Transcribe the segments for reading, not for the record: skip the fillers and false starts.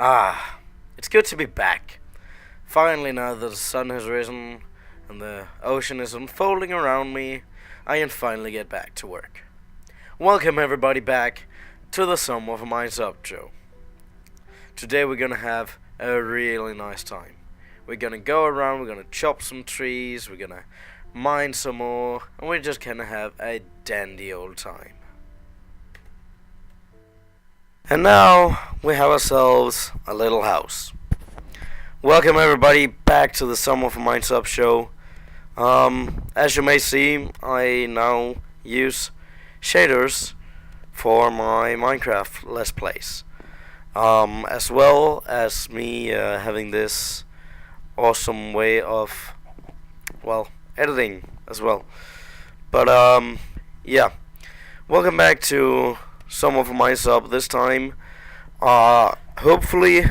Ah, it's good to be back. Finally, now that the sun has risen and the ocean is unfolding around me, I can finally get back to work. Welcome everybody back to the Sum of Mind's Up show. Today we're gonna have a really nice time. We're gonna go around, we're gonna chop some trees, we're gonna mine some more, and we're just gonna have a dandy old time. And now we have ourselves a little house. Welcome everybody back to the Sum of Mind's Up show. As you may see, I now use shaders for my Minecraft Let's Plays. As well as me having this awesome way of, editing as well. But, yeah. Welcome back to Sum of Mind's Up this time. Hopefully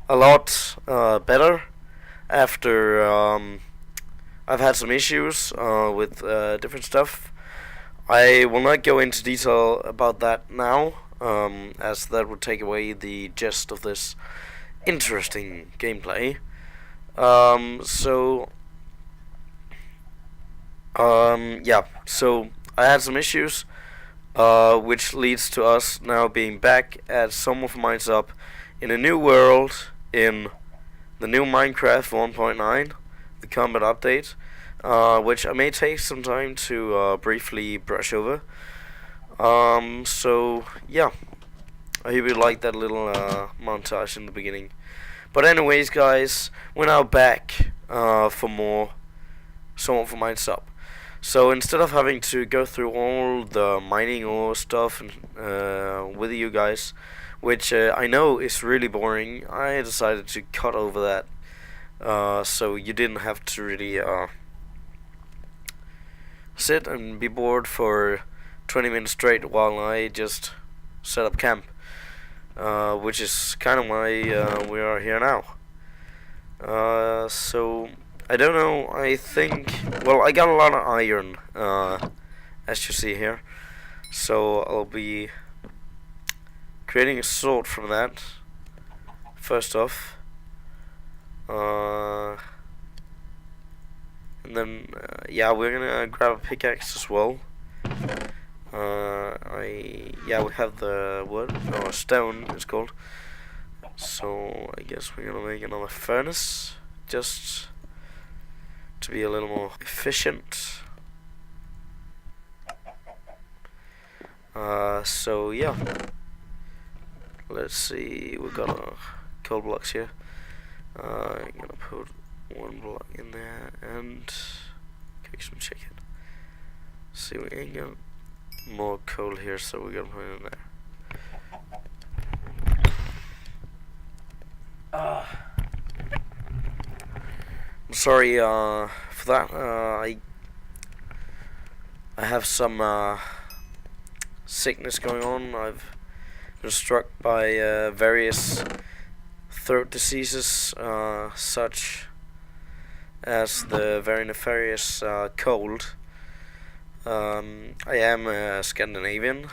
a lot better after I've had some issues with different stuff. I will not go into detail about that now, as that would take away the gist of this interesting gameplay. So I had some issues, which leads to us now being back at Sum of Minds Up in a new world in the new Minecraft 1.9, the combat update, which I may take some time to briefly brush over. So yeah, I hope you liked that little montage in the beginning. But anyways, guys, we're now back for more Sum of Minds Up. So instead of having to go through all the mining ore stuff with you guys, which I know is really boring, I decided to cut over that, so you didn't have to really sit and be bored for 20 minutes straight while I just set up camp, which is kind of why we are here now. So I don't know, I think, I got a lot of iron, as you see here, so I'll be creating a sword from that, first off, and then, we're gonna grab a pickaxe as well. We have the wood, or stone it's called, so I guess we're gonna make another furnace, just to be a little more efficient. Let's see, we've got coal blocks here. I'm gonna put one block in there and cook some chicken. See, we ain't got more coal here, so we're gonna put it in there. I'm sorry for that. I have some sickness going on. I've been struck by various throat diseases, such as the very nefarious cold. I am Scandinavian,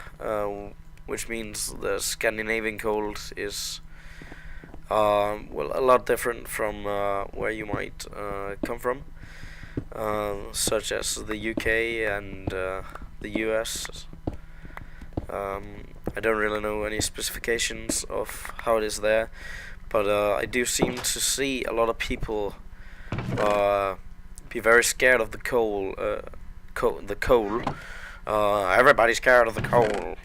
which means the Scandinavian cold is a lot different from where you might come from, such as the UK and the US. I don't really know any specifications of how it is there, but I do seem to see a lot of people be very scared of the cold. Everybody's scared of the cold.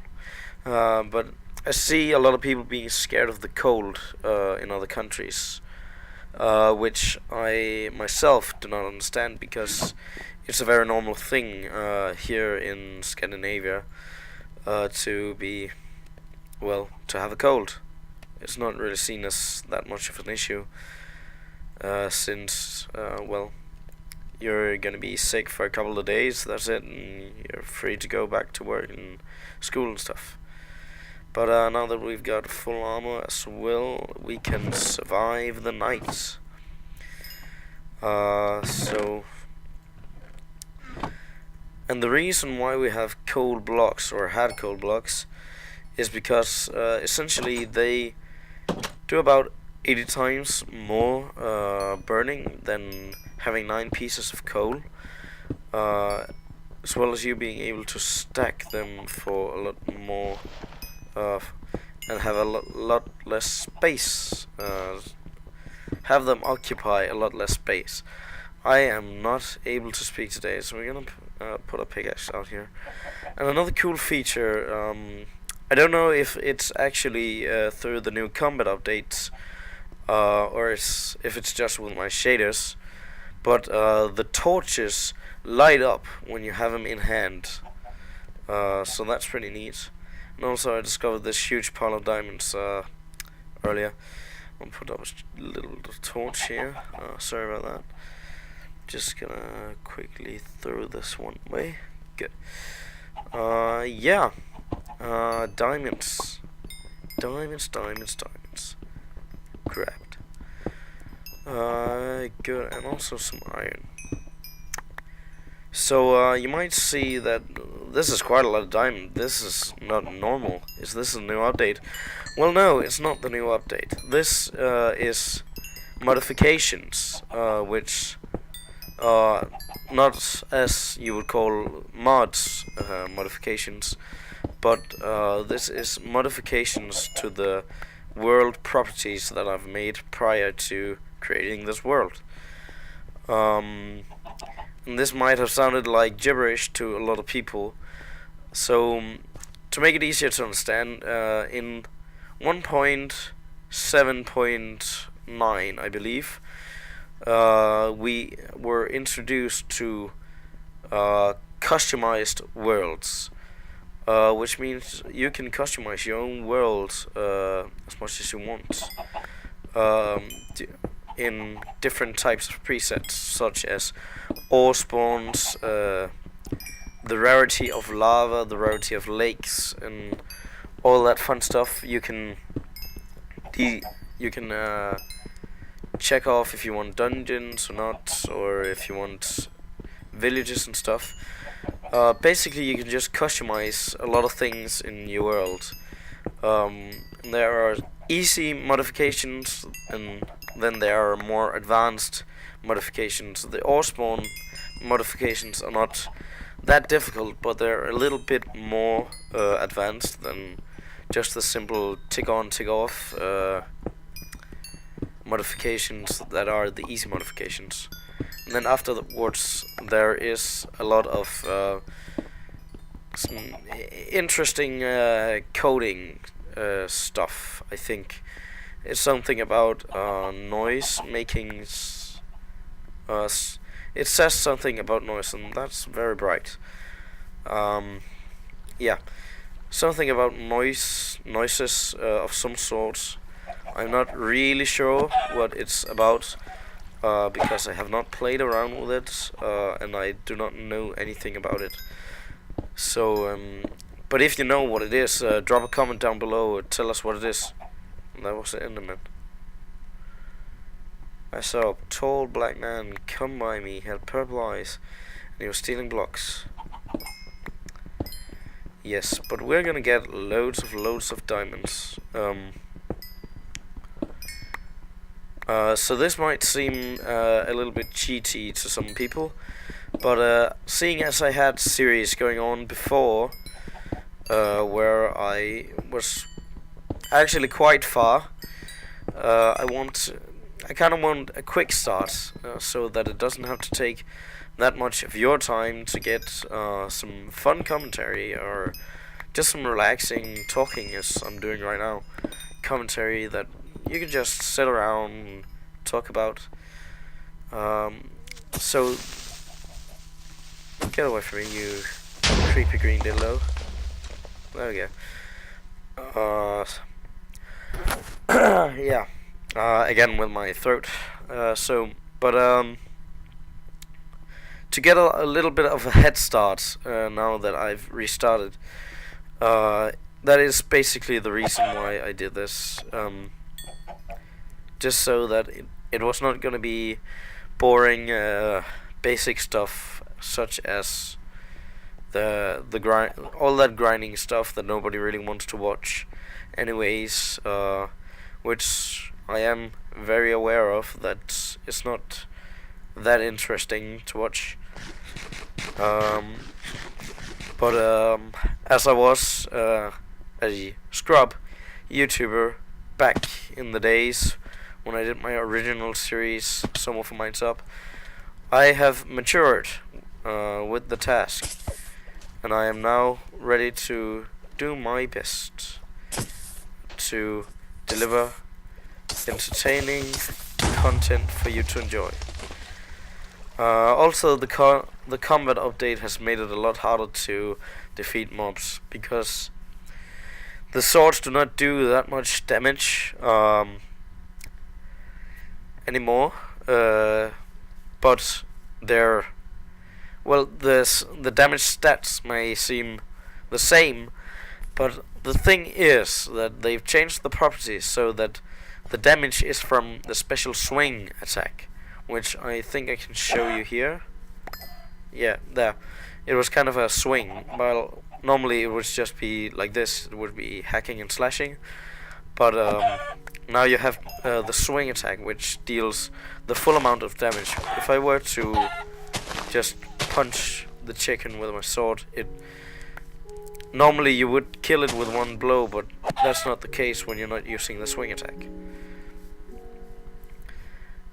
But I see a lot of people being scared of the cold in other countries, which I myself do not understand, because it's a very normal thing here in Scandinavia to have a cold. It's not really seen as that much of an issue, since you're gonna be sick for a couple of days, that's it, and you're free to go back to work and school and stuff. But now that we've got full armor as well, we can survive the night. And the reason why we have coal blocks, or had coal blocks, is because essentially they do about 80 times more burning than having 9 pieces of coal, as well as you being able to stack them for a lot more, and have a lot less space, have them occupy a lot less space. I am not able to speak today, so we're gonna put a pickaxe out here. And another cool feature, I don't know if it's actually through the new combat updates, or if it's just with my shaders, but the torches light up when you have them in hand, so that's pretty neat. And also I discovered this huge pile of diamonds earlier. I'll put up a little torch here, sorry about that. Just gonna quickly throw this one way. Good. Yeah. Diamonds. Diamonds. Grabbed. Good, and also some iron. So, you might see that this is quite a lot of diamond. This is not normal. Is this a new update? Well, no, it's not the new update. This is modifications, which not as you would call mods modifications, but this is modifications to the world properties that I've made prior to creating this world. And this might have sounded like gibberish to a lot of people, so to make it easier to understand, in 1.7.9, I believe, we were introduced to customized worlds, which means you can customize your own world as much as you want, in different types of presets, such as ore spawns, the rarity of lava, the rarity of lakes, and all that fun stuff. You can check off if you want dungeons or not, or if you want villages and stuff. Basically, you can just customize a lot of things in your world. There are easy modifications, and then there are more advanced modifications. The ore spawn modifications are not that difficult, but they're a little bit more advanced than just the simple tick on, tick off modifications that are the easy modifications. And then afterwards there is a lot of some interesting coding stuff. I think it's something about noise making. It says something about noise, and that's very bright. Yeah, something about noises of some sort. I'm not really sure what it's about, because I have not played around with it, and I do not know anything about it. So, but if you know what it is, drop a comment down below, tell us what it is. And that was the Enderman. I saw a tall black man come by me. He had purple eyes, and he was stealing blocks. Yes, but we're gonna get loads of diamonds. So this might seem a little bit cheaty to some people, but seeing as I had series going on before, where I was actually quite far, I kind of want a quick start, so that it doesn't have to take that much of your time to get some fun commentary, or just some relaxing talking, as I'm doing right now. Commentary that you can just sit around and talk about. So get away from me, you creepy green dildo. There we go. Yeah. Again with my throat. To get a little bit of a head start, now that I've restarted, that is basically the reason why I did this. Just so that it was not going to be boring basic stuff, such as the grind, all that grinding stuff that nobody really wants to watch anyways. which I am very aware of that it's not that interesting to watch. But as I was a scrub YouTuber back in the days when I did my original series, Some of Mine's Up, I have matured with the task, and I am now ready to do my best to deliver entertaining content for you to enjoy. Also, the combat update has made it a lot harder to defeat mobs because the swords do not do that much damage anymore, but they're, well, the damage stats may seem the same, but the thing is that they've changed the properties so that the damage is from the special swing attack, which I think I can show you here. Yeah, there. It was kind of a swing. Well, normally it would just be like this. It would be hacking and slashing. But now you have the swing attack, which deals the full amount of damage. If I were to just punch the chicken with my sword, normally you would kill it with one blow, but that's not the case when you're not using the swing attack.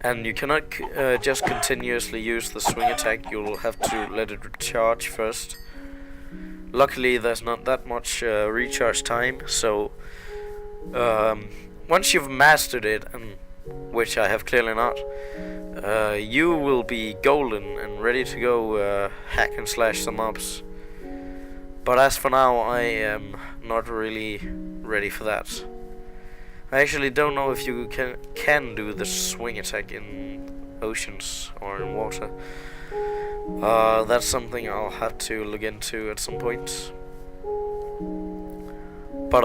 And you cannot just continuously use the swing attack. You'll have to let it recharge first. Luckily, there's not that much recharge time, so once you've mastered it, and which I have clearly not, you will be golden and ready to go hack and slash some mobs. But as for now, I am not really ready for that. I actually don't know if you can do the swing attack in oceans or in water. That's something I'll have to look into at some point. But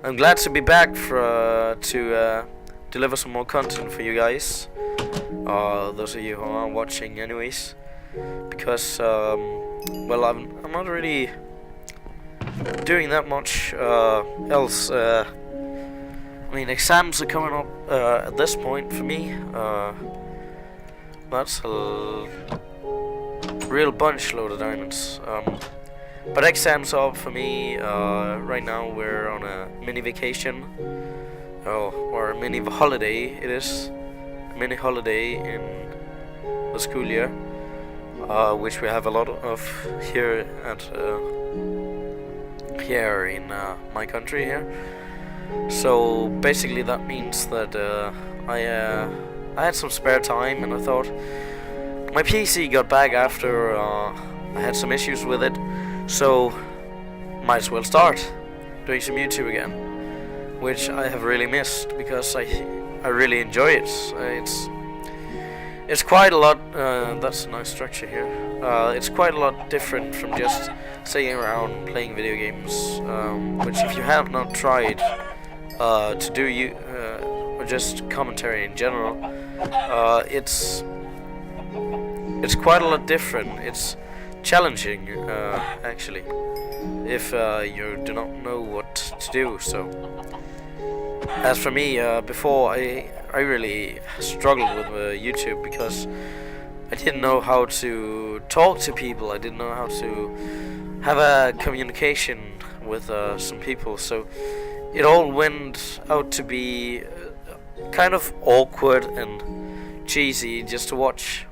I'm glad to be back to deliver some more content for you guys. Those of you who are watching, anyways, because well, I'm not really doing that much else. I mean, exams are coming up at this point for me. That's a real bunch load of diamonds. But exams are up for me. Right now we're on a mini vacation, or a mini holiday. It is a mini holiday in the school year, which we have a lot of here in my country here. So basically that means that I had some spare time, and I thought my PC got back after I had some issues with it, so might as well start doing some YouTube again, which I have really missed because I really enjoy it. It's quite a lot. That's a nice structure here. It's quite a lot different from just sitting around playing video games, which if you have not tried to do or just commentary in general, it's quite a lot different. It's challenging, actually, if you do not know what to do. So, as for me, before I really struggled with YouTube because I didn't know how to talk to people. I didn't know how to have a communication with some people. So it all went out to be kind of awkward and cheesy just to watch.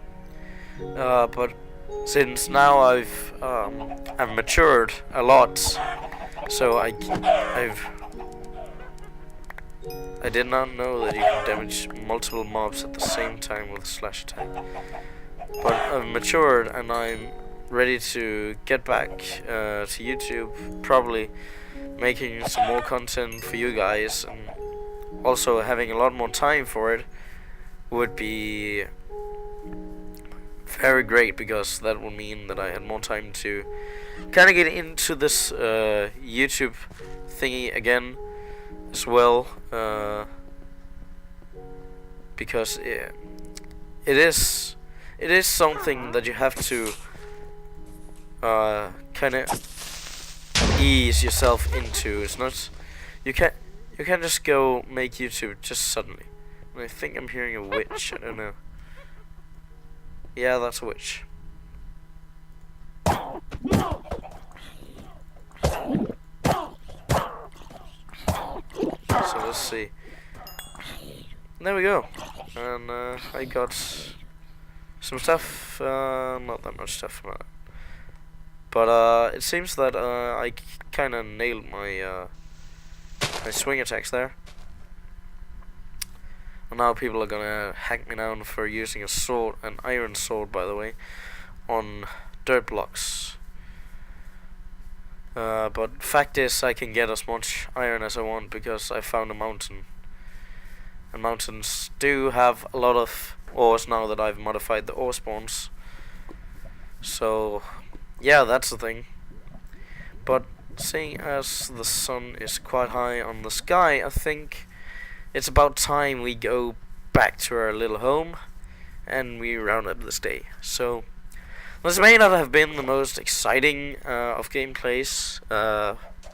But since now I've matured a lot, so I did not know that you can damage multiple mobs at the same time with a slash attack. But I've matured and I'm ready to get back to YouTube, probably making some more content for you guys, and also having a lot more time for it would be very great, because that would mean that I had more time to kind of get into this YouTube thingy again as well, because it is something that you have to kind of ease yourself into. It's not, you You can't just go make YouTube just suddenly. And I think I'm hearing a witch. I don't know. Yeah, that's a witch. So let's see. There we go. And I got some stuff. Not that much stuff. But it seems that I kind of nailed my my swing attacks there. And now people are gonna hack me down for using a sword, an iron sword, by the way, on dirt blocks. But fact is, I can get as much iron as I want because I found a mountain. And mountains do have a lot of ores now that I've modified the ore spawns. So, yeah, that's the thing. But seeing as the sun is quite high on the sky, I think it's about time we go back to our little home and we round up this day. So, this may not have been the most exciting of gameplays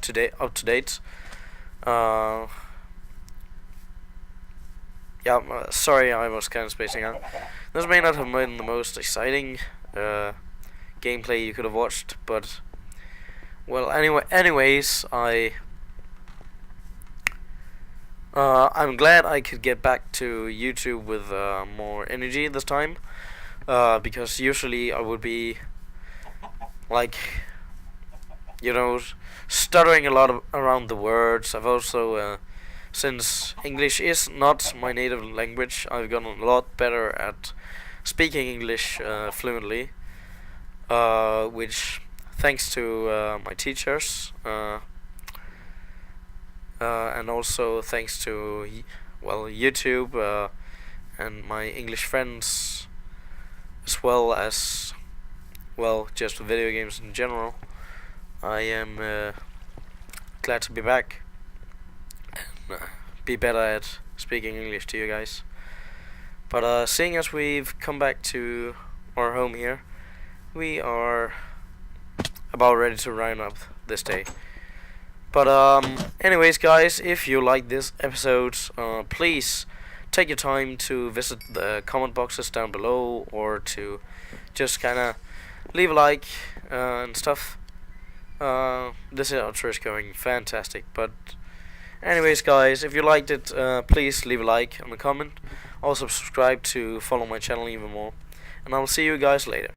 today, up to date. Yeah, sorry, I was kind of spacing out. This may not have been the most exciting gameplay you could have watched, but well, anyways, I'm glad I could get back to YouTube with more energy this time, because usually I would be like, you know, stuttering a lot around the words. I've also since English is not my native language, I've gotten a lot better at speaking English fluently, which thanks to my teachers, and also thanks to YouTube and my English friends, as well as just video games in general. I am glad to be back and be better at speaking English to you guys. But seeing as we've come back to our home here, we are about ready to round up this day. But anyways, guys, if you like this episode, please take your time to visit the comment boxes down below, or to just kind of leave a like and stuff. This outro is going fantastic. But anyways, guys, if you liked it, please leave a like and a comment. Also subscribe to follow my channel even more. And I will see you guys later.